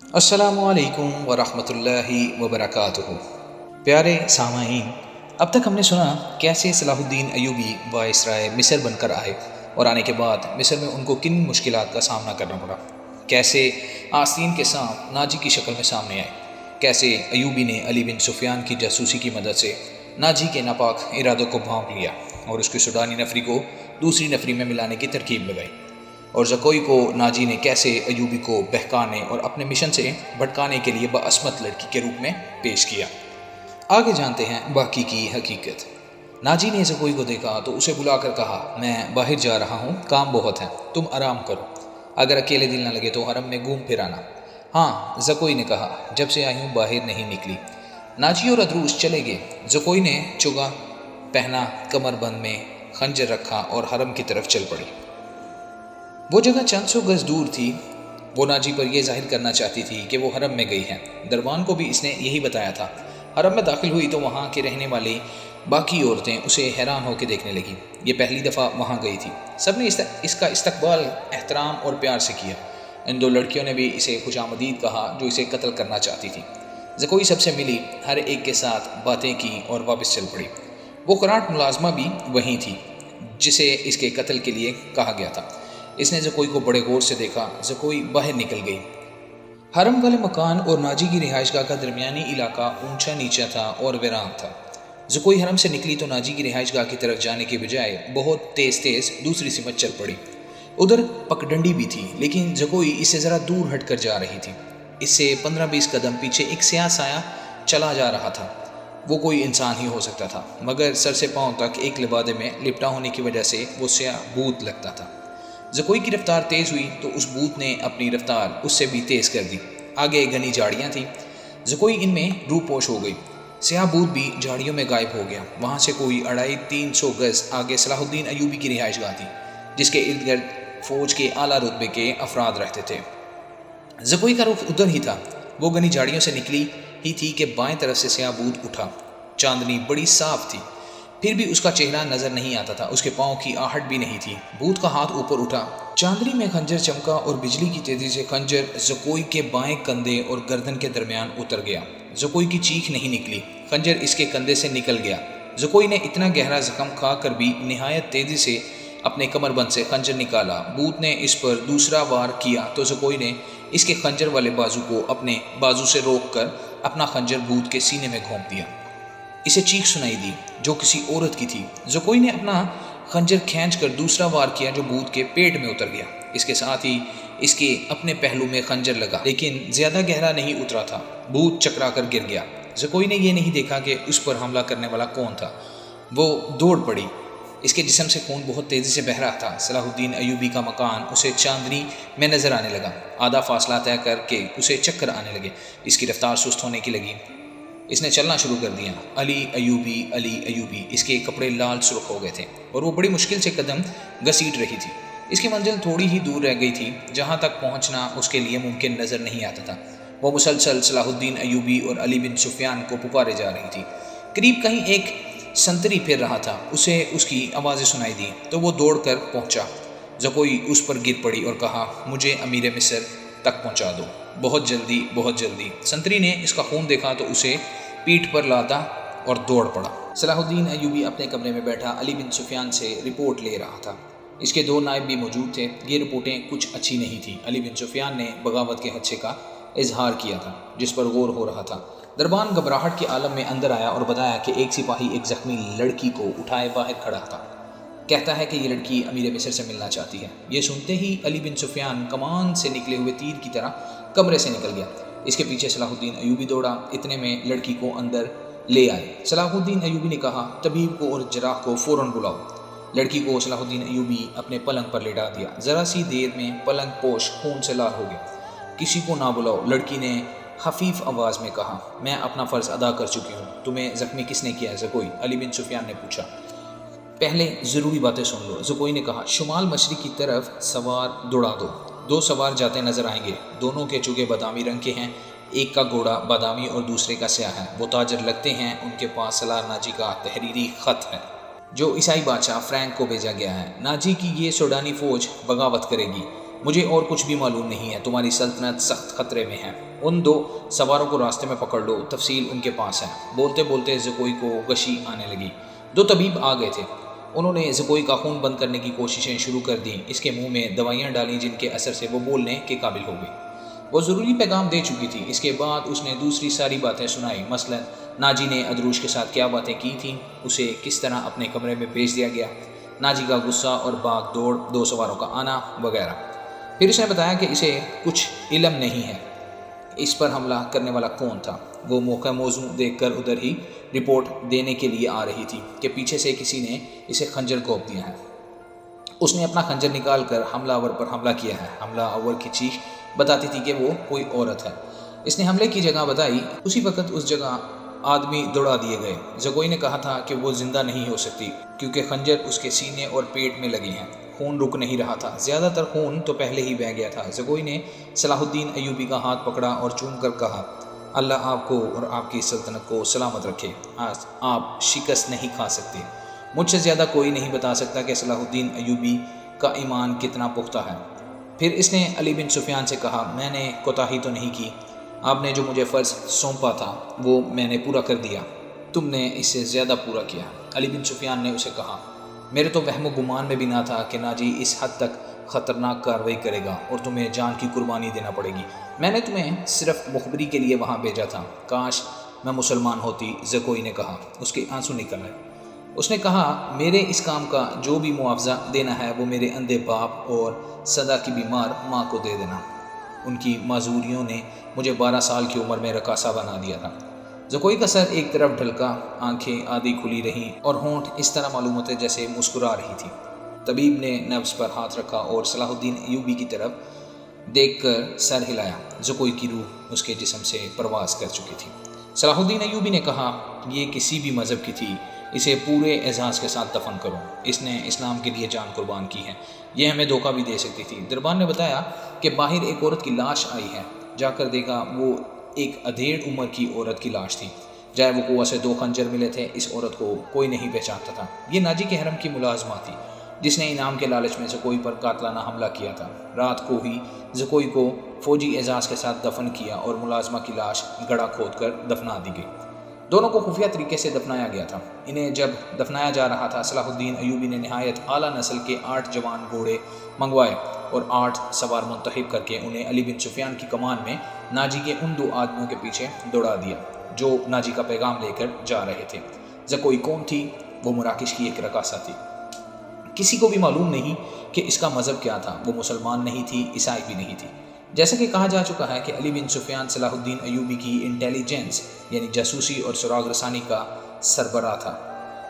السلام علیکم ورحمۃ اللہ وبرکاتہ۔ پیارے سامعین، اب تک ہم نے سنا کیسے صلاح الدین ایوبی وائسرائے مصر بن کر آئے اور آنے کے بعد مصر میں ان کو کن مشکلات کا سامنا کرنا پڑا، کیسے آستین کے سانپ ناجی کی شکل میں سامنے آئے، کیسے ایوبی نے علی بن سفیان کی جاسوسی کی مدد سے ناجی کے ناپاک ارادوں کو بھانپ لیا اور اس کی سوڈانی نفری کو دوسری نفری میں ملانے کی ترکیب لگائی، اور زکوئی کو ناجی نے کیسے ایوبی کو بہکانے اور اپنے مشن سے بھٹکانے کے لیے بعصمت لڑکی کے روپ میں پیش کیا۔ آگے جانتے ہیں باقی کی حقیقت۔ ناجی نے زکوئی کو دیکھا تو اسے بلا کر کہا، میں باہر جا رہا ہوں، کام بہت ہے، تم آرام کرو، اگر اکیلے دل نہ لگے تو حرم میں گھوم پھر آنا۔ ہاں، زکوئی نے کہا، جب سے آئی ہوں باہر نہیں نکلی۔ ناجی اور ادروس چلے گئے۔ زکوئی نے چگا پہنا، کمر بند میں خنجر رکھا اور حرم کی طرف چل پڑی۔ وہ جگہ چند سو گز دور تھی۔ وہ ناجی پر یہ ظاہر کرنا چاہتی تھی کہ وہ حرم میں گئی ہے۔ دربان کو بھی اس نے یہی بتایا تھا۔ حرم میں داخل ہوئی تو وہاں کے رہنے والی باقی عورتیں اسے حیران ہو کے دیکھنے لگیں۔ یہ پہلی دفعہ وہاں گئی تھی۔ سب نے اس کا استقبال احترام اور پیار سے کیا۔ ان دو لڑکیوں نے بھی اسے خوش آمدید کہا جو اسے قتل کرنا چاہتی تھی۔ زکوئی سب سے ملی، ہر ایک کے ساتھ باتیں کی اور واپس چل پڑی۔ وہ قرانٹ ملازمہ بھی وہیں تھی جسے اس کے قتل کے لیے کہا گیا تھا۔ اس نے زکوئی کو بڑے غور سے دیکھا۔ زکوئی باہر نکل گئی۔ حرم والے مکان اور ناجی کی رہائش گاہ کا درمیانی علاقہ اونچا نیچا تھا اور ویران تھا۔ زکوئی حرم سے نکلی تو ناجی کی رہائش گاہ کی طرف جانے کے بجائے بہت تیز تیز دوسری سمت چل پڑی۔ ادھر پگڈنڈی بھی تھی، لیکن زکوئی اس سے ذرا دور ہٹ کر جا رہی تھی۔ اس سے 15-20 قدم پیچھے ایک سیاہ سایہ چلا جا رہا تھا۔ وہ کوئی انسان ہی ہو سکتا تھا، مگر سر سے پاؤں تک ایک لبادے میں لپٹا ہونے کی وجہ سے وہ سیاہ بھوت لگتا تھا۔ زکوئی کی رفتار تیز ہوئی تو اس بھوت نے اپنی رفتار اس سے بھی تیز کر دی۔ آگے گھنی جھاڑیاں تھیں۔ زکوئی ان میں روح پوش ہو گئی۔ سیاہ بھوت بھی جھاڑیوں میں غائب ہو گیا۔ وہاں سے کوئی 250-300 گز آگے صلاح الدین ایوبی کی رہائش گاہ تھی، جس کے ارد گرد فوج کے اعلیٰ رتبے کے افراد رہتے تھے۔ زکوئی کا رخ ادھر ہی تھا۔ وہ گھنی جھاڑیوں سے نکلی ہی تھی کہ بائیں طرف سے سیاہ بھوت اٹھا۔ چاندنی بڑی صاف تھی، پھر بھی اس کا چہرہ نظر نہیں آتا تھا۔ اس کے پاؤں کی آہٹ بھی نہیں تھی۔ بھوت کا ہاتھ اوپر اٹھا، چاندنی میں خنجر چمکا اور بجلی کی تیزی سے خنجر زکوئی کے بائیں کندھے اور گردن کے درمیان اتر گیا۔ زکوئی کی چیخ نہیں نکلی، خنجر اس کے کندھے سے نکل گیا۔ زکوئی نے اتنا گہرا زخم کھا کر بھی نہایت تیزی سے اپنے کمر بند سے خنجر نکالا۔ بھوت نے اس پر دوسرا وار کیا تو زکوئی نے اس کے خنجر والے بازو کو اپنے بازو سے روک کر اپنا خنجر بھوت کے سینے میں گھونپ دیا۔ اسے چیخ سنائی دی جو کسی عورت کی تھی۔ زکوئی نے اپنا خنجر کھینچ کر دوسرا وار کیا جو بھوت کے پیٹ میں اتر گیا۔ اس کے ساتھ ہی اس کے اپنے پہلو میں خنجر لگا، لیکن زیادہ گہرا نہیں اترا تھا۔ بھوت چکرا کر گر گیا۔ زکوئی نے یہ نہیں دیکھا کہ اس پر حملہ کرنے والا کون تھا۔ وہ دوڑ پڑی۔ اس کے جسم سے خون بہت تیزی سے بہہ رہا تھا۔ صلاح الدین ایوبی کا مکان اسے چاندنی میں نظر آنے لگا۔ آدھا فاصلہ طے کر کے اسے چکر آنے لگے۔ اس کی رفتار سست ہونے کی لگی۔ اس نے چلنا شروع کر دیا۔ علی ایوبی، علی ایوبی۔ اس کے کپڑے لال سرخ ہو گئے تھے اور وہ بڑی مشکل سے قدم گھسیٹ رہی تھی۔ اس کی منزل تھوڑی ہی دور رہ گئی تھی، جہاں تک پہنچنا اس کے لیے ممکن نظر نہیں آتا تھا۔ وہ مسلسل صلاح الدین ایوبی اور علی بن سفیان کو پکارے جا رہی تھی۔ قریب کہیں ایک سنتری پھر رہا تھا۔ اسے اس کی آوازیں سنائی دی تو وہ دوڑ کر پہنچا۔ زکوئی اس پر گر پڑی اور کہا، مجھے امیر مصر تک پہنچا دو، بہت جلدی، بہت جلدی۔ سنتری نے اس کا خون دیکھا تو اسے پیٹھ پر لادا اور دوڑ پڑا۔ صلاح الدین ایوبی اپنے کمرے میں بیٹھا علی بن سفیان سے رپورٹ لے رہا تھا۔ اس کے 2 نائب بھی موجود تھے۔ یہ رپورٹیں کچھ اچھی نہیں تھیں۔ علی بن سفیان نے بغاوت کے خدشے کا اظہار کیا تھا جس پر غور ہو رہا تھا۔ دربان گھبراہٹ کے عالم میں اندر آیا اور بتایا کہ ایک سپاہی ایک زخمی لڑکی کو اٹھائے باہر کھڑا تھا۔ کہتا ہے کہ یہ لڑکی امیر مصر سے ملنا چاہتی ہے۔ یہ سنتے ہی علی بن سفیان کمان سے نکلے ہوئے تیر کی طرح کمرے سے نکل گیا۔ اس کے پیچھے صلاح الدین ایوبی دوڑا۔ اتنے میں لڑکی کو اندر لے آئے۔ صلاح الدین ایوبی نے کہا، طبیب کو اور جراح کو فوراً بلاؤ۔ لڑکی کو صلاح الدین ایوبی اپنے پلنگ پر لیٹا دیا۔ ذرا سی دیر میں پلنگ پوش خون سے لال ہو گیا۔ کسی کو نہ بلاؤ، لڑکی نے خفیف آواز میں کہا، میں اپنا فرض ادا کر چکی ہوں۔ تمہیں زخمی کس نے کیا ہے زکوئی؟ علی بن سفیان نے پوچھا۔ پہلے ضروری باتیں سن لو، زکوئی نے کہا۔ شمال مشرق کی طرف سوار دوڑا دو۔ 2 سوار جاتے نظر آئیں گے۔ دونوں کے چوگے بادامی رنگ کے ہیں۔ ایک کا گھوڑا بادامی اور دوسرے کا سیاہ ہے۔ وہ تاجر لگتے ہیں۔ ان کے پاس سالار ناجی کا تحریری خط ہے جو عیسائی بادشاہ فرینک کو بھیجا گیا ہے۔ ناجی کی یہ سوڈانی فوج بغاوت کرے گی۔ مجھے اور کچھ بھی معلوم نہیں ہے، تمہاری سلطنت سخت خطرے میں ہے۔ ان 2 سواروں کو راستے میں پکڑ لو، تفصیل ان کے پاس ہے۔ بولتے بولتے زکوئی کو غشی آنے لگی۔ 2 طبیب آ گئے تھے، انہوں نے زکوئی کا خون بند کرنے کی کوششیں شروع کر دیں، اس کے منہ میں دوائیاں ڈالیں جن کے اثر سے وہ بولنے کے قابل ہو گئی۔ وہ ضروری پیغام دے چکی تھی۔ اس کے بعد اس نے دوسری ساری باتیں سنائی، مثلا ناجی نے ادروش کے ساتھ کیا باتیں کی تھیں، اسے کس طرح اپنے کمرے میں بھیج دیا گیا، ناجی کا غصہ اور بھاگ دوڑ، 2 سواروں کا آنا وغیرہ۔ پھر اس نے بتایا کہ اسے کچھ علم نہیں ہے اس پر حملہ کرنے والا کون تھا۔ وہ موقع موزوں دیکھ کر ادھر ہی رپورٹ دینے کے لیے آ رہی تھی کہ پیچھے سے کسی نے اسے خنجر گھونپ دیا ہے۔ اس نے اپنا خنجر نکال کر حملہ آور پر حملہ کیا ہے۔ حملہ آور کی چیخ بتاتی تھی کہ وہ کوئی عورت ہے۔ اس نے حملے کی جگہ بتائی، اسی وقت اس جگہ آدمی دوڑا دیے گئے۔ زکوئی نے کہا تھا کہ وہ زندہ نہیں ہو سکتی کیونکہ خنجر اس کے سینے اور پیٹ میں لگی ہیں۔ خون رک نہیں رہا تھا، زیادہ تر خون تو پہلے ہی بہہ گیا تھا۔ زکوئی نے صلاح الدین ایوبی کا ہاتھ پکڑا اور چوم کر کہا، اللہ آپ کو اور آپ کی سلطنت کو سلامت رکھے، آج آپ شکست نہیں کھا سکتے۔ مجھ سے زیادہ کوئی نہیں بتا سکتا کہ صلاح الدین ایوبی کا ایمان کتنا پختہ ہے۔ پھر اس نے علی بن سفیان سے کہا، میں نے کوتاہی تو نہیں کی، آپ نے جو مجھے فرض سونپا تھا وہ میں نے پورا کر دیا، تم نے اس سے زیادہ پورا کیا۔ علی بن سفیان نے اسے کہا، میرے تو وہم و گمان میں بھی نہ تھا کہ ناجی اس حد تک خطرناک کارروائی کرے گا اور تمہیں جان کی قربانی دینا پڑے گی۔ میں نے تمہیں صرف مخبری کے لیے وہاں بھیجا تھا، کاش میں مسلمان ہوتی، زکوئی نے کہا۔ اس کے آنسو نکل آئے۔ اس نے کہا، میرے اس کام کا جو بھی معاوضہ دینا ہے وہ میرے اندھے باپ اور صدا کی بیمار ماں کو دے دینا، ان کی معذوریوں نے مجھے 12 سال کی عمر میں رقاصہ بنا دیا تھا۔ زکوئی کا سر ایک طرف ڈھلکا، آنکھیں آدھی کھلی رہیں اور ہونٹ اس طرح معلوم ہوتے جیسے مسکرا رہی تھی۔ طبیب نے نبض پر ہاتھ رکھا اور صلاح الدین ایوبی کی طرف دیکھ کر سر ہلایا۔ زکوئی کی روح اس کے جسم سے پرواز کر چکی تھی۔ صلاح الدین ایوبی نے کہا، یہ کسی بھی مذہب کی تھی، اسے پورے اعزاز کے ساتھ دفن کرو، اس نے اسلام کے لیے جان قربان کی ہے، یہ ہمیں دھوکہ بھی دے سکتی تھی۔ دربان نے بتایا کہ باہر ایک عورت کی لاش آئی ہے، جا کر دیکھا وہ ایک ادھیڑ عمر کی عورت کی لاش تھی، جائے وقوع سے 2 خنجر ملے تھے۔ اس عورت کو کوئی نہیں پہچانتا تھا، یہ ناجی کے حرم کی ملازمہ تھی جس نے انعام کے لالچ میں زکوئی پر قاتلانہ حملہ کیا تھا۔ رات کو ہی زکوئی کو فوجی اعزاز کے ساتھ دفن کیا اور ملازمہ کی لاش گڑھا کھود کر دفنا دی گئی۔ دونوں کو خفیہ طریقے سے دفنایا گیا تھا۔ انہیں جب دفنایا جا رہا تھا، صلاح الدین ایوبی نے نہایت اعلیٰ نسل کے 8 جوان گھوڑے منگوائے اور 8 سوار منتخب کر کے انہیں علی بن سفیان کی کمان میں ناجی کے ان 2 آدمیوں کے پیچھے دوڑا دیا جو ناجی کا پیغام لے کر جا رہے تھے۔ زکوئی کون تھی؟ وہ مراکش کی ایک رقاصہ تھی۔ کسی کو بھی معلوم نہیں کہ اس کا مذہب کیا تھا، وہ مسلمان نہیں تھی، عیسائی بھی نہیں تھی۔ جیسا کہ کہا جا چکا ہے کہ علی بن سفیان صلاح الدین ایوبی کی انٹیلیجنس یعنی جاسوسی اور سراغ رسانی کا سربراہ تھا۔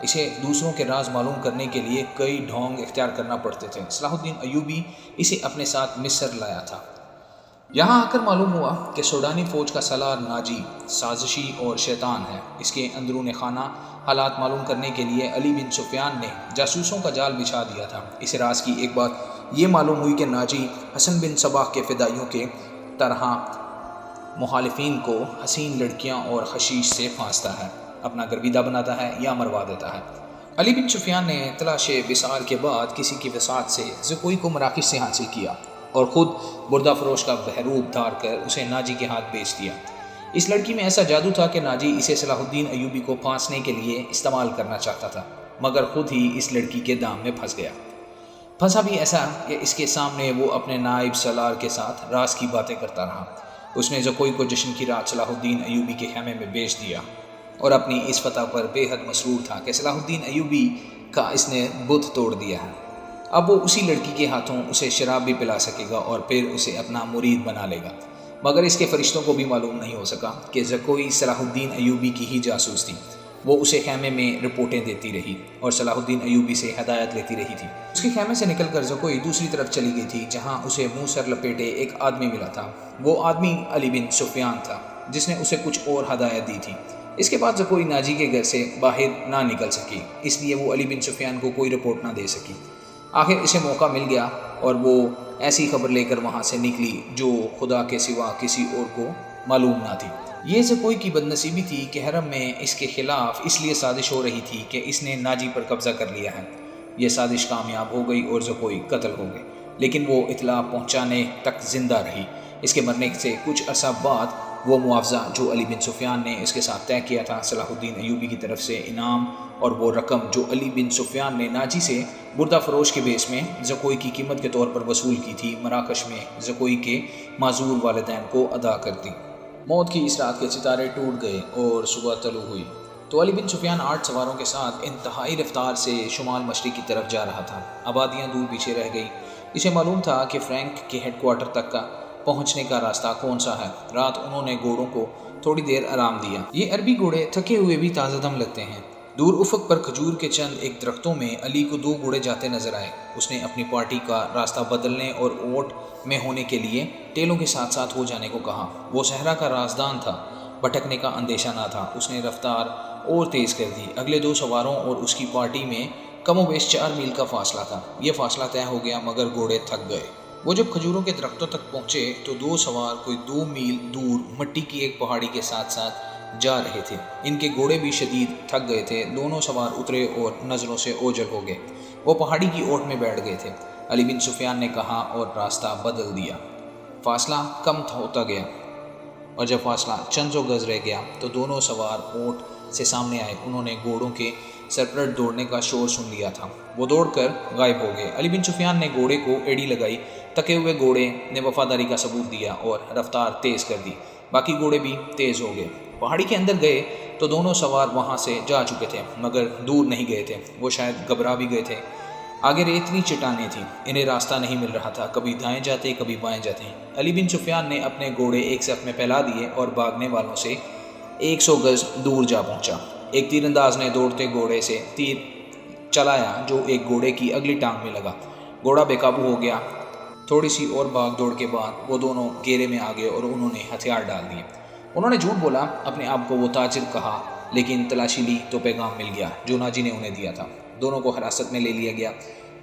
اسے دوسروں کے راز معلوم کرنے کے لیے کئی ڈھونگ اختیار کرنا پڑتے تھے۔ صلاح الدین ایوبی اسے اپنے ساتھ مصر لایا تھا۔ یہاں آ کر معلوم ہوا کہ سوڈانی فوج کا سالار ناجی سازشی اور شیطان ہے۔ اس کے اندرون خانہ حالات معلوم کرنے کے لیے علی بن سفیان نے جاسوسوں کا جال بچھا دیا تھا۔ اس راز کی ایک بات یہ معلوم ہوئی کہ ناجی حسن بن صباح کے فدائیوں کے طرح مخالفین کو حسین لڑکیاں اور حشیش سے پھانستا ہے، اپنا گرویدہ بناتا ہے یا مروا دیتا ہے۔ علی بن سفیان نے تلاش وصال کے بعد کسی کی وساطت سے زکوئی کو مراکش سے حاصل کیا اور خود بردہ فروش کا بہروپ دھار کر اسے ناجی کے ہاتھ بیچ دیا۔ اس لڑکی میں ایسا جادو تھا کہ ناجی اسے صلاح الدین ایوبی کو پھانسنے کے لیے استعمال کرنا چاہتا تھا، مگر خود ہی اس لڑکی کے دام میں پھنس گیا۔ پھنسا بھی ایسا کہ اس کے سامنے وہ اپنے نائب سالار کے ساتھ راز کی باتیں کرتا رہا۔ اس نے زکوئی کو جشن کی رات صلاح الدین ایوبی کے خیمے میں بیچ دیا اور اپنی اس فتح پر بے حد مسرور تھا کہ صلاح الدین ایوبی کا اس نے بت توڑ دیا ہے۔ اب وہ اسی لڑکی کے ہاتھوں اسے شراب بھی پلا سکے گا اور پھر اسے اپنا مرید بنا لے گا۔ مگر اس کے فرشتوں کو بھی معلوم نہیں ہو سکا کہ زکوئی صلاح الدین ایوبی کی ہی جاسوس تھی۔ وہ اسے خیمے میں رپورٹیں دیتی رہی اور صلاح الدین ایوبی سے ہدایت لیتی رہی تھی۔ اس کے خیمے سے نکل کر زکوئی دوسری طرف چلی گئی تھی جہاں اسے منہ سر لپیٹے ایک آدمی ملا تھا۔ وہ آدمی علی بن سفیان تھا جس نے اسے کچھ اور ہدایت دی تھی۔ اس کے بعد زکوئی ناجی کے گھر سے باہر نہ نکل سکی، اس لیے وہ علی بن سفیان کو کوئی رپورٹ نہ دے سکی۔ آخر اسے موقع مل گیا اور وہ ایسی خبر لے کر وہاں سے نکلی جو خدا کے سوا کسی اور کو معلوم نہ تھی۔ یہ زکوئی کی بدنصیبی تھی کہ حرم میں اس کے خلاف اس لیے سازش ہو رہی تھی کہ اس نے ناجی پر قبضہ کر لیا ہے۔ یہ سازش کامیاب ہو گئی اور زکوئی قتل ہو گئے۔ لیکن وہ اطلاع پہنچانے تک زندہ رہی۔ اس کے مرنے سے کچھ عرصہ بعد وہ معاوضہ جو علی بن سفیان نے اس کے ساتھ طے کیا تھا، صلاح الدین ایوبی کی طرف سے انعام، اور وہ رقم جو علی بن سفیان نے ناجی سے بردہ فروش کے بیس میں زکوئی کی قیمت کے طور پر وصول کی تھی، مراکش میں زکوئی کے معذور والدین کو ادا کر دی۔ موت کی اس رات کے ستارے ٹوٹ گئے اور صبح طلوع ہوئی تو علی بن سفیان 8 سواروں کے ساتھ انتہائی رفتار سے شمال مشرق کی طرف جا رہا تھا۔ آبادیاں دور پیچھے رہ گئی۔ اسے معلوم تھا کہ فرینک کے ہیڈ کوارٹر تک کا پہنچنے کا راستہ کون سا ہے۔ رات انہوں نے گھوڑوں کو تھوڑی دیر آرام دیا۔ یہ عربی گھوڑے تھکے ہوئے بھی تازہ دم لگتے ہیں۔ دور افق پر کھجور کے چند ایک درختوں میں علی کو 2 گھوڑے جاتے نظر آئے۔ اس نے اپنی پارٹی کا راستہ بدلنے اور اونٹ میں ہونے کے لیے ٹیلوں کے ساتھ ساتھ ہو جانے کو کہا۔ وہ صحرا کا رازدان تھا، بھٹکنے کا اندیشہ نہ تھا۔ اس نے رفتار اور تیز کر دی۔ اگلے 2 سواروں اور اس کی پارٹی میں کم و بیش 4 میل کا فاصلہ تھا۔ یہ فاصلہ طے ہو گیا مگر گھوڑے تھک گئے۔ وہ جب کھجوروں کے درختوں تک پہنچے تو 2 سوار کوئی 2 میل دور مٹی کی ایک پہاڑی کے ساتھ ساتھ جا رہے تھے۔ ان کے گھوڑے بھی شدید تھک گئے تھے۔ دونوں سوار اترے اور نظروں سے اوجھل ہو گئے۔ وہ پہاڑی کی اوٹ میں بیٹھ گئے تھے۔ علی بن سفیان نے کہا اور راستہ بدل دیا۔ فاصلہ کم ہوتا گیا اور جب فاصلہ چند سو گز رہ گیا تو دونوں سوار اونٹ سے سامنے آئے۔ انہوں نے گھوڑوں کے سرپلٹ دوڑنے کا شور سن لیا تھا۔ وہ دوڑ کر غائب ہو گئے۔ علی بن سفیان نے گھوڑے کو ایڑی لگائی۔ تھکے ہوئے گھوڑے نے وفاداری کا ثبوت دیا اور رفتار تیز کر دی۔ باقی گھوڑے بھی تیز ہو گئے۔ پہاڑی کے اندر گئے تو دونوں سوار وہاں سے جا چکے تھے مگر دور نہیں گئے تھے۔ وہ شاید گھبرا بھی گئے تھے۔ آگے ریتلی چٹانیں تھیں، انہیں راستہ نہیں مل رہا تھا، کبھی دائیں جاتے کبھی بائیں جاتے۔ علی بن سفیان نے اپنے گھوڑے ایک صف میں پھیلا دیے اور بھاگنے والوں سے 100 گز دور جا پہنچا۔ ایک تیر انداز نے دوڑتے گھوڑے سے تیر چلایا جو ایک گھوڑے کی اگلی ٹانگ میں لگا۔ گھوڑا بے قابو ہو گیا۔ تھوڑی سی اور بھاگ دوڑ کے بعد وہ دونوں گھیرے میں آ گئے اور انہوں نے ہتھیار ڈال دیے۔ انہوں نے جھوٹ بولا، اپنے آپ کو وہ تاجر کہا، لیکن تلاشی لی تو پیغام مل گیا جو ناجی نے انہیں دیا تھا۔ دونوں کو حراست میں لے لیا گیا۔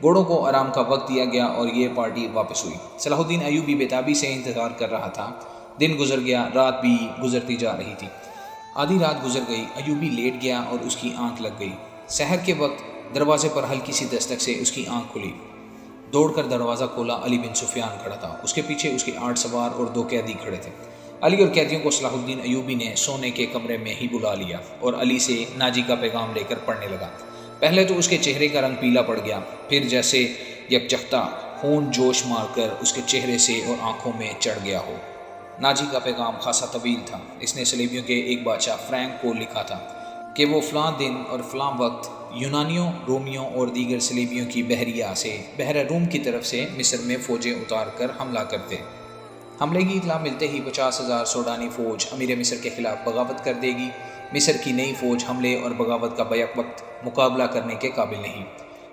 گھوڑوں کو آرام کا وقت دیا گیا اور یہ پارٹی واپس ہوئی۔ صلاح الدین ایوبی بے-تابی سے انتظار کر رہا تھا۔ دن گزر گیا، رات بھی گزرتی جا رہی تھی۔ آدھی رات گزر گئی۔ ایوبی لیٹ گیا اور اس کی آنکھ لگ گئی۔ سحر کے وقت دروازے پر ہلکی سی دستک سے اس کی آنکھ کھلی۔ دوڑ کر دروازہ کھولا۔ علی بن سفیان کھڑا تھا۔ اس کے پیچھے اس کے 8 سوار اور 2 قیدی کھڑے تھے۔ علی اور قیدیوں کو صلاح الدین ایوبی نے سونے کے کمرے میں ہی بلا لیا اور علی سے ناجی کا پیغام لے کر پڑھنے لگا۔ پہلے تو اس کے چہرے کا رنگ پیلا پڑ گیا، پھر جیسے یکجہتا خون جوش مار کر اس کے چہرے سے اور آنکھوں میں چڑھ گیا ہو۔ ناجی کا پیغام خاصا طویل تھا۔ اس نے صلیبیوں کے ایک بادشاہ فرینک کو لکھا تھا کہ وہ فلاں دن اور فلاں وقت یونانیوں، رومیوں اور دیگر صلیبیوں کی بحریہ سے بحر روم کی طرف سے مصر میں فوجیں اتار کر حملہ کرتے۔ حملے کی اطلاع ملتے ہی 50,000 سوڈانی فوج امیر مصر کے خلاف بغاوت کر دے گی۔ مصر کی نئی فوج حملے اور بغاوت کا بیک وقت مقابلہ کرنے کے قابل نہیں۔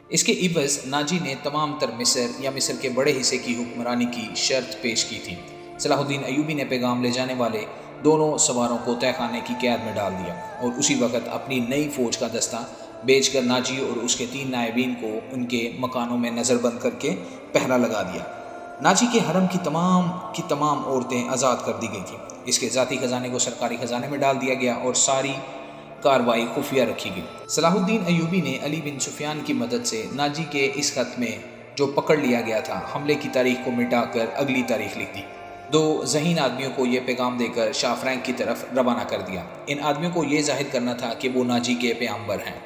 اس کے عوض ناجی نے تمام تر مصر یا مصر کے بڑے حصے کی حکمرانی کی شرط پیش کی تھی۔ صلاح الدین ایوبی نے پیغام لے جانے والے دونوں سواروں کو تہہ خانے کی قید میں ڈال دیا اور اسی وقت اپنی نئی فوج کا دستہ بیچ کر ناجی اور اس کے 3 نائبین کو ان کے مکانوں میں نظر بند کر کے پہرا لگا دیا۔ ناجی کے حرم کی تمام عورتیں آزاد کر دی گئی تھیں۔ اس کے ذاتی خزانے کو سرکاری خزانے میں ڈال دیا گیا اور ساری کارروائی خفیہ رکھی گئی۔ صلاح الدین ایوبی نے علی بن سفیان کی مدد سے ناجی کے اس خط میں جو پکڑ لیا گیا تھا حملے کی تاریخ کو مٹا کر اگلی تاریخ لکھ دی۔ 2 ذہین آدمیوں کو یہ پیغام دے کر شاہ فرینک کی طرف روانہ کر دیا۔ ان آدمیوں کو یہ ظاہر کرنا تھا کہ وہ ناجی کے پیغمبر ہیں۔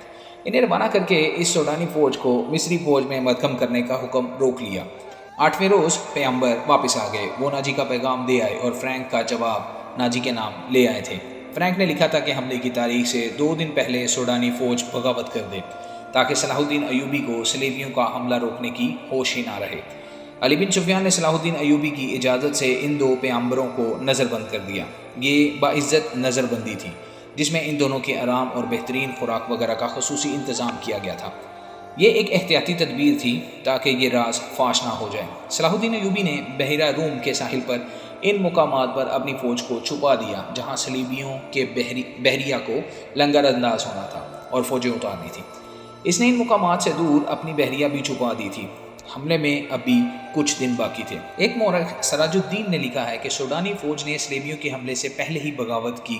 انہیں روانہ کر کے اس سوڈانی فوج کو مصری فوج میں مدغم کرنے کا حکم روک لیا۔ 8ویں روز پیغمبر واپس آ گئے۔ وہ ناجی کا پیغام دے آئے اور فرینک کا جواب ناجی کے نام لے آئے تھے۔ فرینک نے لکھا تھا کہ حملے کی تاریخ سے 2 دن پہلے سوڈانی فوج بغاوت کر دے تاکہ صلاح الدین ایوبی کو صلیبیوں کا حملہ روکنے کی ہوش ہی نہ رہے۔ علی بن سفیان نے صلاح الدین ایوبی کی اجازت سے ان 2 پیغمبروں کو نظر بند کر دیا۔ یہ باعزت نظر بندی تھی جس میں ان دونوں کے آرام اور بہترین خوراک وغیرہ کا خصوصی انتظام کیا گیا تھا۔ یہ ایک احتیاطی تدبیر تھی تاکہ یہ راز فاش نہ ہو جائے۔ صلاح الدین ایوبی نے بحیرہ روم کے ساحل پر ان مقامات پر اپنی فوج کو چھپا دیا جہاں صلیبیوں کے بحریہ کو لنگر انداز ہونا تھا اور فوجیں اتارنی تھی۔ اس نے ان مقامات سے دور اپنی بحریہ بھی چھپا دی تھی۔ حملے میں ابھی کچھ دن باقی تھے۔ ایک مورخ سراج الدین نے لکھا ہے کہ سوڈانی فوج نے صلیبیوں کے حملے سے پہلے ہی بغاوت کی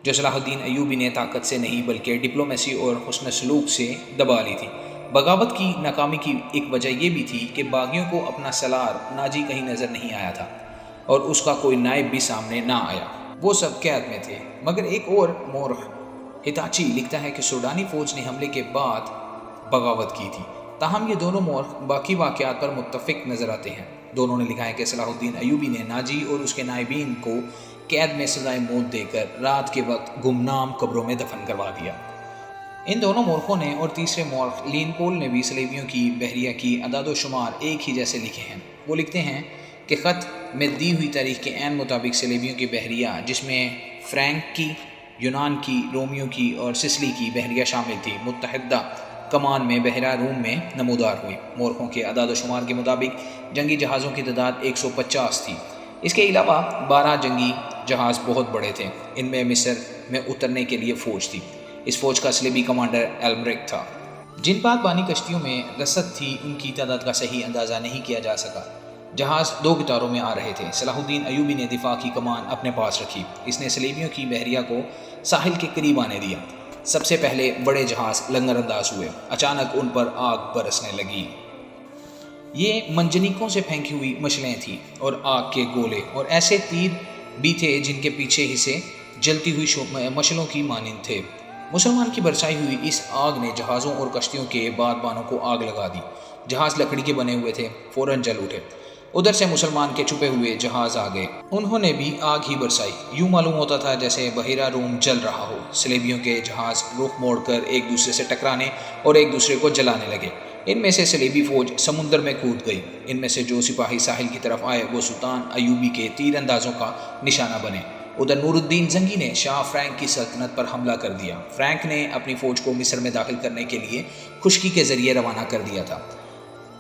جو صلاح الدین ایوبی نے طاقت سے نہیں بلکہ ڈپلومیسی اور حسن سلوک سے دبا لی تھی۔ بغاوت کی ناکامی کی ایک وجہ یہ بھی تھی کہ باغیوں کو اپنا سالار ناجی کہیں نظر نہیں آیا تھا اور اس کا کوئی نائب بھی سامنے نہ آیا، وہ سب قید میں تھے۔ مگر ایک اور مورخ ہتاچی لکھتا ہے کہ سوڈانی فوج نے حملے کے بعد بغاوت کی تھی۔ تاہم یہ دونوں مورخ باقی واقعات پر متفق نظر آتے ہیں۔ دونوں نے لکھا ہے کہ صلاح الدین ایوبی نے ناجی اور اس کے نائبین کو قید میں سزائے موت دے کر رات کے وقت گمنام قبروں میں دفن کروا دیا۔ ان دونوں مورخوں نے اور تیسرے مورخ لین پول نے بھی صلیبیوں کی بحریہ کی اعداد و شمار ایک ہی جیسے لکھے ہیں۔ وہ لکھتے ہیں کہ خط میں دی ہوئی تاریخ کے عین مطابق صلیبیوں کی بحریہ، جس میں فرینک کی، یونان کی، رومیوں کی اور سسلی کی بحریہ شامل تھی، متحدہ کمان میں بحیرہ روم میں نمودار ہوئی۔ مورخوں کے اعداد و شمار کے مطابق جنگی جہازوں کی تعداد 150 تھی۔ اس کے علاوہ 12 جنگی جہاز بہت بڑے تھے۔ ان میں مصر میں اترنے کے لیے فوج تھی۔ اس فوج کا صلیبی کمانڈر ایلمرک تھا۔ جن پادبانی کشتیوں میں رسد تھی ان کی تعداد کا صحیح اندازہ نہیں کیا جا سکا۔ جہاز 2 قطاروں میں آ رہے تھے۔ صلاح الدین ایوبی نے دفاع کی کمان اپنے پاس رکھی۔ اس نے صلیبیوں کی بحریہ کو ساحل کے قریب آنے دیا۔ سب سے پہلے بڑے جہاز لنگر انداز ہوئے۔ اچانک ان پر آگ برسنے لگی۔ یہ منجنیقوں سے پھینکی ہوئی مشعلیں تھیں اور آگ کے گولے اور ایسے تیر بھی تھے جن کے پیچھے حصے جلتی ہوئی مشعلوں کی مانند تھے۔ مسلمان کی برسائی ہوئی اس آگ نے جہازوں اور کشتیوں کے بادبانوں کو آگ لگا دی۔ جہاز لکڑی کے بنے ہوئے تھے، فوراً جل اٹھے۔ ادھر سے مسلمان کے چھپے ہوئے جہاز آ گئے، انہوں نے بھی آگ ہی برسائی۔ یوں معلوم ہوتا تھا جیسے بحیرہ روم جل رہا ہو۔ صلیبیوں کے جہاز رخ موڑ کر ایک دوسرے سے ٹکرانے اور ایک دوسرے کو جلانے لگے۔ ان میں سے صلیبی فوج سمندر میں کود گئی۔ ان میں سے جو سپاہی ساحل کی طرف آئے وہ سلطان ایوبی کے تیر اندازوں کا نشانہ بنے۔ ادھر نور الدین زنگی نے شاہ فرینک کی سلطنت پر حملہ کر دیا۔ فرینک نے اپنی فوج کو مصر میں داخل کرنے کے لیے خشکی کے ذریعے روانہ کر دیا تھا۔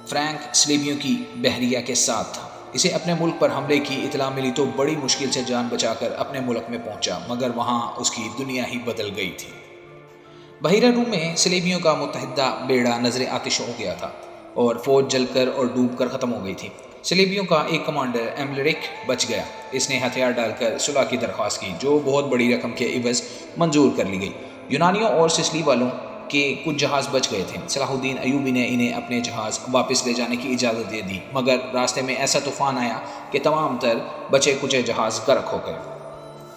فرینک صلیبیوں کی بحریہ کے ساتھ تھا۔ اسے اپنے ملک پر حملے کی اطلاع ملی تو بڑی مشکل سے جان بچا کر اپنے ملک میں پہنچا، مگر وہاں اس کی دنیا ہی بدل گئی تھی۔ بحیرہ روم میں صلیبیوں کا متحدہ بیڑا نظر آتش ہو گیا تھا اور فوج جل کر اور ڈوب کر ختم ہو گئی تھی۔ صلیبیوں کا ایک کمانڈر ایملرک بچ گیا۔ اس نے ہتھیار ڈال کر صلح کی درخواست کی، جو بہت بڑی رقم کے عوض منظور کر لی گئی۔ یونانیوں اور سسلی والوں کے کچھ جہاز بچ گئے تھے۔ صلاح الدین ایوبی نے انہیں اپنے جہاز واپس لے جانے کی اجازت دے دی، مگر راستے میں ایسا طوفان آیا کہ تمام تر بچے کچے جہاز غرق ہو گئے۔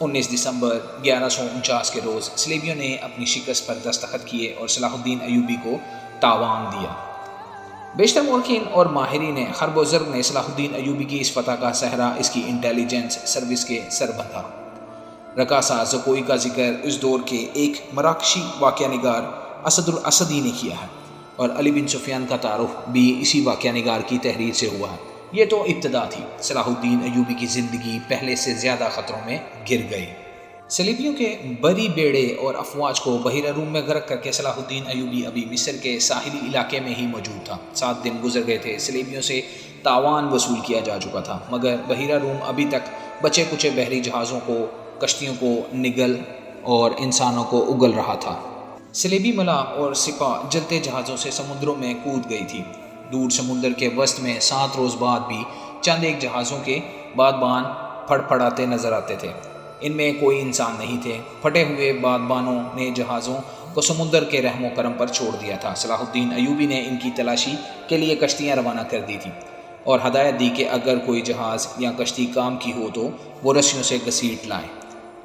19 دسمبر 1149 کے روز صلیبیوں نے اپنی شکست پر دستخط کیے اور صلاح الدین ایوبی کو تاوان دیا۔ بیشتر مورخین اور ماہرین حرب و ضرب نے صلاح الدین ایوبی کی اس فتح کا صحرا اس کی انٹیلیجنس سروس کے سر بندھا۔ رکاسا زکوئی کا ذکر اس دور کے ایک مراکشی واقعہ نگار اسد الاسدی نے کیا ہے، اور علی بن سفیان کا تعارف بھی اسی واقعہ نگار کی تحریر سے ہوا ہے۔ یہ تو ابتدا تھی۔ صلاح الدین ایوبی کی زندگی پہلے سے زیادہ خطروں میں گر گئی۔ صلیبیوں کے بری بیڑے اور افواج کو بحیرہ روم میں غرق کر کے صلاح الدین ایوبی ابھی مصر کے ساحلی علاقے میں ہی موجود تھا۔ 7 دن گزر گئے تھے۔ صلیبیوں سے تاوان وصول کیا جا چکا تھا، مگر بحیرہ روم ابھی تک بچے کچے بحری جہازوں کو، کشتیوں کو نگل اور انسانوں کو اگل رہا تھا۔ صلیبی ملا اور سپاہ جلتے جہازوں سے سمندروں میں کود گئی تھی۔ دور سمندر کے وسط میں 7 روز بعد بھی چند ایک جہازوں کے بادبان پھڑ پھڑاتے نظر آتے تھے۔ ان میں کوئی انسان نہیں تھے۔ پھٹے ہوئے بادبانوں نے جہازوں کو سمندر کے رحم و کرم پر چھوڑ دیا تھا۔ صلاح الدین ایوبی نے ان کی تلاشی کے لیے کشتیاں روانہ کر دی تھیں اور ہدایت دی کہ اگر کوئی جہاز یا کشتی کام کی ہو تو وہ رسیوں سے گھسیٹ لائیں،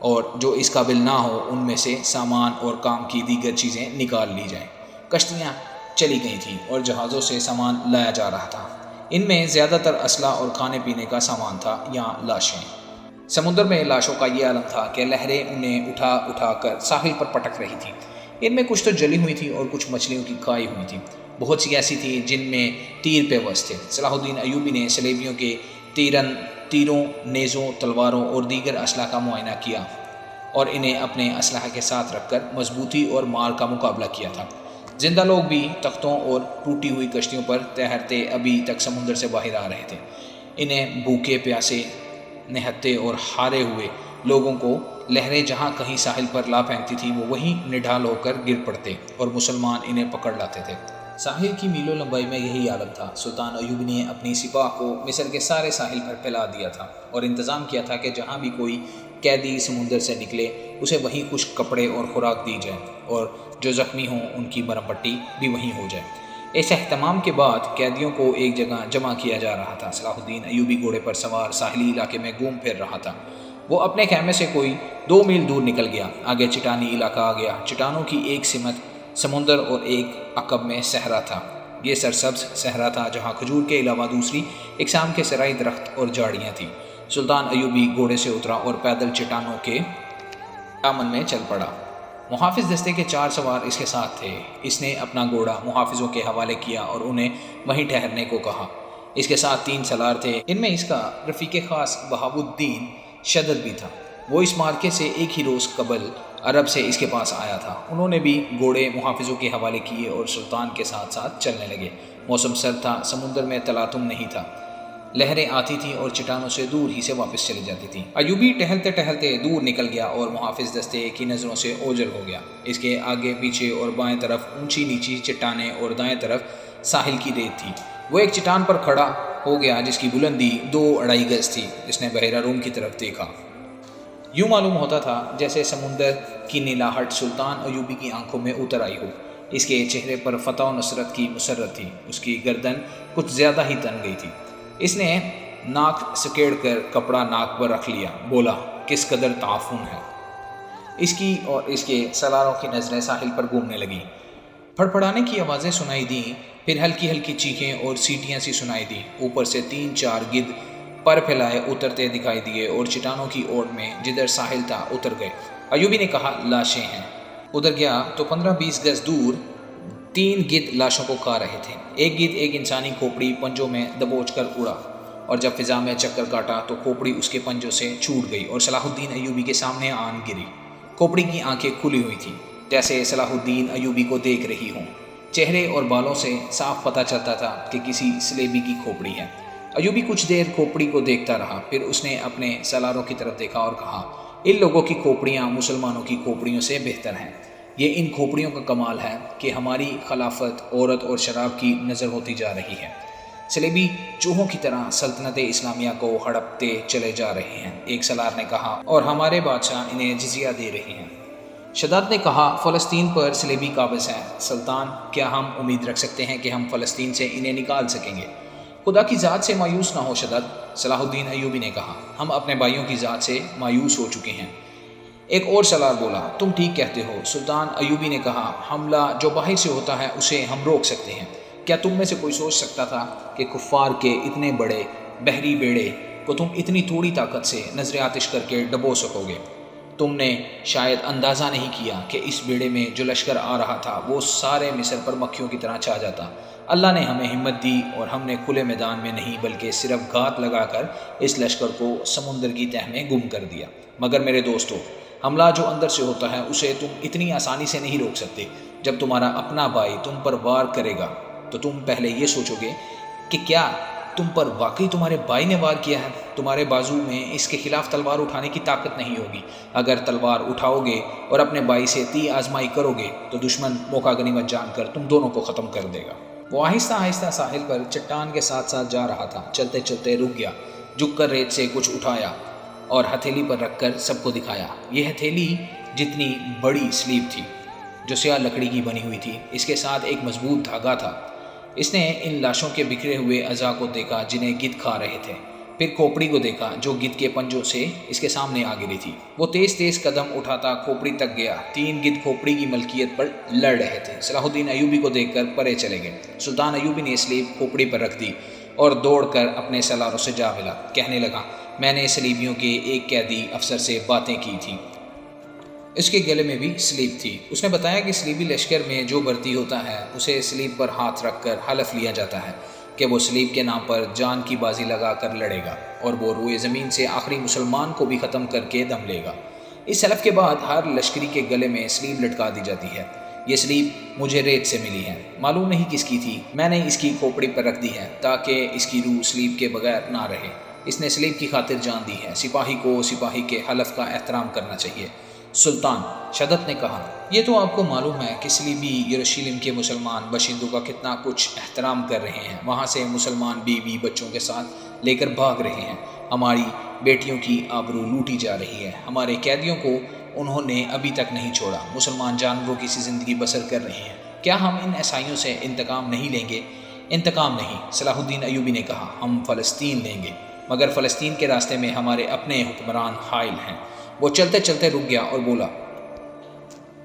اور جو اس قابل نہ ہو ان میں سے سامان اور کام کی دیگر چیزیں نکال لی جائیں۔ کشتیاں چلی گئی تھیں اور جہازوں سے سامان لایا جا رہا تھا۔ ان میں زیادہ تر اسلحہ اور کھانے پینے کا سامان تھا یا لاشیں۔ سمندر میں لاشوں کا یہ عالم تھا کہ لہریں انہیں اٹھا اٹھا کر ساحل پر پٹک رہی تھیں۔ ان میں کچھ تو جلی ہوئی تھیں اور کچھ مچھلیوں کی کھائی ہوئی تھیں۔ بہت سی ایسی تھیں جن میں تیر پہ وس تھے۔ صلاح الدین ایوبی نے صلیبیوں کے تیروں، نیزوں، تلواروں اور دیگر اسلحہ کا معائنہ کیا اور انہیں اپنے اسلحہ کے ساتھ رکھ کر مضبوطی اور مار کا مقابلہ کیا تھا۔ زندہ لوگ بھی تختوں اور ٹوٹی ہوئی کشتیوں پر تیرتے ابھی تک سمندر سے باہر آ رہے تھے۔ انہیں بھوکے پیاسے، نہتے اور ہارے ہوئے لوگوں کو لہریں جہاں کہیں ساحل پر لا پھینکتی تھی وہ وہیں نڈھال ہو کر گر پڑتے اور مسلمان انہیں پکڑ لاتے تھے۔ ساحل کی میلوں لمبائی میں یہی عالم تھا۔ سلطان ایوب نے اپنی سپاہ کو مصر کے سارے ساحل پر پھیلا دیا تھا اور انتظام کیا تھا کہ جہاں بھی کوئی قیدی سمندر سے نکلے اسے وہیں خشک کپڑے اور خوراک دی جائے، اور جو زخمی ہوں ان کی مرہم پٹی بھی وہیں ہو جائے۔ اس اہتمام کے بعد قیدیوں کو ایک جگہ جمع کیا جا رہا تھا۔ صلاح الدین ایوبی گھوڑے پر سوار ساحلی علاقے میں گھوم پھر رہا تھا۔ وہ اپنے خیمے سے کوئی 2 میل دور نکل گیا۔ آگے چٹانی علاقہ آ گیا۔ چٹانوں کی ایک سمت سمندر اور ایک عقب میں صحرا تھا۔ یہ سرسبز صحرا تھا جہاں کھجور کے علاوہ دوسری اقسام کے سرائی درخت اور جھاڑیاں تھیں۔ سلطان ایوبی گھوڑے سے اترا اور پیدل چٹانوں کے دامن میں چل پڑا۔ محافظ دستے کے 4 سوار اس کے ساتھ تھے۔ اس نے اپنا گھوڑا محافظوں کے حوالے کیا اور انہیں وہیں ٹھہرنے کو کہا۔ اس کے ساتھ 3 سالار تھے، ان میں اس کا رفیق خاص بہاؤالدین شدت بھی تھا۔ وہ اس مارکے سے ایک ہی روز قبل عرب سے اس کے پاس آیا تھا۔ انہوں نے بھی گھوڑے محافظوں کے حوالے کیے اور سلطان کے ساتھ ساتھ چلنے لگے۔ موسم سرد تھا، سمندر میں تلاطم نہیں تھا، لہریں آتی تھیں اور چٹانوں سے دور ہی سے واپس چلی جاتی تھیں۔ ایوبی ٹہلتے ٹہلتے دور نکل گیا اور محافظ دستے کی نظروں سے اوجھل ہو گیا۔ اس کے آگے پیچھے اور بائیں طرف اونچی نیچی چٹانیں اور دائیں طرف ساحل کی ریت تھی۔ وہ ایک چٹان پر کھڑا ہو گیا جس کی بلندی 2-2.5 گز تھی۔ اس نے بحیرہ روم کی طرف دیکھا۔ یوں معلوم ہوتا تھا جیسے سمندر کی نیلاہٹ سلطان ایوبی کی آنکھوں میں اتر آئی ہو۔ اس کے چہرے پر فتح و نصرت کی مسرت تھی۔ اس کی گردن کچھ زیادہ ہی تن گئی تھی۔ اس نے ناک سکیڑ کر کپڑا ناک پر رکھ لیا، بولا، کس قدر تعفن ہے۔ اس کی اور اس کے سالاروں کی نظریں ساحل پر گھومنے لگیں۔ پھڑپھڑانے کی آوازیں سنائی دیں، پھر ہلکی ہلکی چیخیں اور سیٹیاں سی سنائی دیں۔ اوپر سے 3-4 گدھ پر پھیلائے اترتے دکھائی دیے اور چٹانوں کی اوٹ میں جدھر ساحل تھا اتر گئے۔ ایوبی نے کہا، لاشیں ہیں۔ ادھر گیا تو 15-20 گز دور 3 گدھ لاشوں کو کھا رہے تھے۔ ایک گدھ ایک انسانی کھوپڑی پنجوں میں دبوچ کر اڑا اور جب فضا میں چکر کاٹا تو کھوپڑی اس کے پنجوں سے چھوٹ گئی اور صلاح الدین ایوبی کے سامنے آن گری۔ کھوپڑی کی آنکھیں کھلی ہوئی تھیں جیسے صلاح الدین ایوبی کو دیکھ رہی ہوں۔ چہرے اور بالوں سے صاف پتہ چلتا تھا کہ کسی سلیبی کی کھوپڑی ہے۔ ایوبی کچھ دیر کھوپڑی کو دیکھتا رہا، پھر اس نے اپنے سالاروں کی طرف دیکھا اور کہا، ان لوگوں کی کھوپڑیاں مسلمانوں کی کھوپڑیوں سے بہتر ہیں۔ یہ ان کھوپڑیوں کا کمال ہے کہ ہماری خلافت عورت اور شراب کی نظر ہوتی جا رہی ہے۔ سلیبی چوہوں کی طرح سلطنت اسلامیہ کو ہڑپتے چلے جا رہے ہیں، ایک سالار نے کہا، اور ہمارے بادشاہ انہیں جزیہ دے رہے ہیں۔ شداد نے کہا، فلسطین پر سلیبی قابض ہیں۔ سلطان، کیا ہم امید رکھ سکتے ہیں کہ ہم فلسطین سے انہیں نکال سکیں گے؟ خدا کی ذات سے مایوس نہ ہو شداد، صلاح الدین ایوبی نے کہا، ہم اپنے بھائیوں کی ذات سے مایوس ہو چکے ہیں۔ ایک اور سالار بولا، تم ٹھیک کہتے ہو۔ سلطان ایوبی نے کہا، حملہ جو باہر سے ہوتا ہے اسے ہم روک سکتے ہیں۔ کیا تم میں سے کوئی سوچ سکتا تھا کہ کفار کے اتنے بڑے بحری بیڑے کو تم اتنی تھوڑی طاقت سے نظر آتش کر کے ڈبو سکو گے؟ تم نے شاید اندازہ نہیں کیا کہ اس بیڑے میں جو لشکر آ رہا تھا وہ سارے مصر پر مکھیوں کی طرح چھا جاتا۔ اللہ نے ہمیں ہمت دی اور ہم نے کھلے میدان میں نہیں بلکہ صرف گھات لگا کر اس لشکر کو سمندر کی تہ میں گم کر دیا۔ مگر میرے دوستو، حملہ جو اندر سے ہوتا ہے اسے تم اتنی آسانی سے نہیں روک سکتے۔ جب تمہارا اپنا بھائی تم پر وار کرے گا تو تم پہلے یہ سوچو گے کہ کیا تم پر واقعی تمہارے بھائی نے وار کیا ہے۔ تمہارے بازو میں اس کے خلاف تلوار اٹھانے کی طاقت نہیں ہوگی۔ اگر تلوار اٹھاؤ گے اور اپنے بھائی سے تی آزمائی کرو گے تو دشمن موقع غنیمت جان کر تم دونوں کو ختم کر دے گا۔ وہ آہستہ آہستہ ساحل پر چٹان کے ساتھ ساتھ جا رہا تھا۔ چلتے چلتے رک گیا، جھک کر ریت سے کچھ اٹھایا اور ہتھیلی پر رکھ کر سب کو دکھایا۔ یہ ہتھیلی جتنی بڑی سلیب تھی جو سیاہ لکڑی کی بنی ہوئی تھی، اس کے ساتھ ایک مضبوط دھاگا تھا۔ اس نے ان لاشوں کے بکھرے ہوئے اعضاء کو دیکھا جنہیں گدھ کھا رہے تھے، پھر کھوپڑی کو دیکھا جو گدھ کے پنجوں سے اس کے سامنے آ گری تھی۔ وہ تیز تیز قدم اٹھاتا کھوپڑی تک گیا۔ 3 گدھ کھوپڑی کی ملکیت پر لڑ رہے تھے۔ صلاح الدین ایوبی کو دیکھ کر پرے چلے گئے۔ سلطان ایوبی نے سلیب کھوپڑی پر رکھ دی اور دوڑ کر اپنے سالاروں سے جا ملا۔ کہنے لگا، میں نے سلیبیوں کے ایک قیدی افسر سے باتیں کی تھیں، اس کے گلے میں بھی سلیب تھی۔ اس نے بتایا کہ سلیبی لشکر میں جو بھرتی ہوتا ہے اسے سلیب پر ہاتھ رکھ کر حلف لیا جاتا ہے کہ وہ سلیب کے نام پر جان کی بازی لگا کر لڑے گا اور وہ روئے زمین سے آخری مسلمان کو بھی ختم کر کے دم لے گا۔ اس حلف کے بعد ہر لشکری کے گلے میں سلیب لٹکا دی جاتی ہے۔ یہ سلیب مجھے ریت سے ملی ہے، معلوم نہیں کس کی تھی۔ میں نے اس کی کھوپڑی پر رکھ دی ہے تاکہ اس کی روح سلیب کے بغیر نہ رہے۔ اس نے سلیب کی خاطر جان دی ہے۔ سپاہی کو سپاہی کے حلف کا احترام کرنا چاہیے۔ سلطان، شدت نے کہا، یہ تو آپ کو معلوم ہے کہ سلیبی یروشلم کے مسلمان باشندوں کا کتنا کچھ احترام کر رہے ہیں۔ وہاں سے مسلمان بیوی بچوں کے ساتھ لے کر بھاگ رہے ہیں۔ ہماری بیٹیوں کی آبرو لوٹی جا رہی ہے۔ ہمارے قیدیوں کو انہوں نے ابھی تک نہیں چھوڑا۔ مسلمان جانوروں کی سی زندگی بسر کر رہے ہیں کیا ہم ان عیسائیوں سے انتقام نہیں لیں گے؟ انتقام نہیں، صلاح الدین ایوبی نے کہا، ہم فلسطین لیں گے، مگر فلسطین کے راستے میں ہمارے اپنے حکمران حائل ہیں۔ وہ چلتے چلتے رک گیا اور بولا،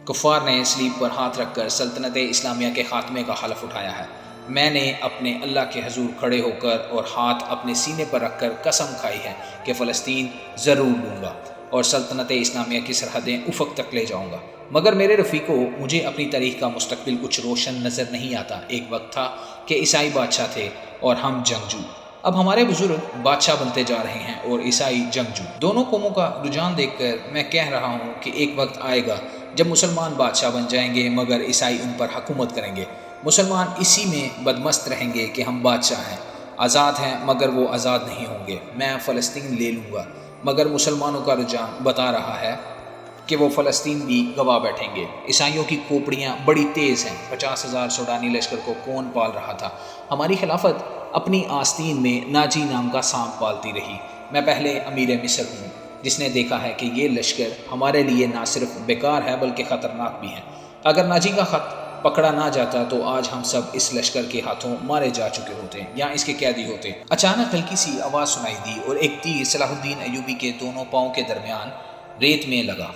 کفار نے سلیب پر ہاتھ رکھ کر سلطنت اسلامیہ کے خاتمے کا حلف اٹھایا ہے۔ میں نے اپنے اللہ کے حضور کھڑے ہو کر اور ہاتھ اپنے سینے پر رکھ کر قسم کھائی ہے کہ فلسطین ضرور لوں گا اور سلطنت اسلامیہ کی سرحدیں افق تک لے جاؤں گا۔ مگر میرے رفیقو، مجھے اپنی تاریخ کا مستقبل کچھ روشن نظر نہیں آتا۔ ایک وقت تھا کہ عیسائی بادشاہ تھے اور ہم جنگجو۔ اب ہمارے بزرگ بادشاہ بنتے جا رہے ہیں اور عیسائی جنگجو۔ دونوں قوموں کا رجحان دیکھ کر میں کہہ رہا ہوں کہ ایک وقت آئے گا جب مسلمان بادشاہ بن جائیں گے مگر عیسائی ان پر حکومت کریں گے۔ مسلمان اسی میں بدمست رہیں گے کہ ہم بادشاہ ہیں، آزاد ہیں، مگر وہ آزاد نہیں ہوں گے۔ میں فلسطین لے لوں گا، مگر مسلمانوں کا رجحان بتا رہا ہے کہ وہ فلسطین بھی گوا بیٹھیں گے۔ عیسائیوں کی کھوپڑیاں بڑی تیز ہیں۔ 50,000 سوڈانی لشکر کو کون پال رہا تھا؟ ہماری خلافت اپنی آستین میں ناجی نام کا سانپ پالتی رہی۔ میں پہلے امیر مصر ہوں جس نے دیکھا ہے کہ یہ لشکر ہمارے لیے نہ صرف بیکار ہے بلکہ خطرناک بھی ہے۔ اگر ناجی کا خط پکڑا نہ جاتا تو آج ہم سب اس لشکر کے ہاتھوں مارے جا چکے ہوتے یا اس کے قیدی ہوتے۔ اچانک ہلکی سی آواز سنائی دی اور ایک تیر صلاح الدین ایوبی کے دونوں پاؤں کے درمیان ریت میں لگا۔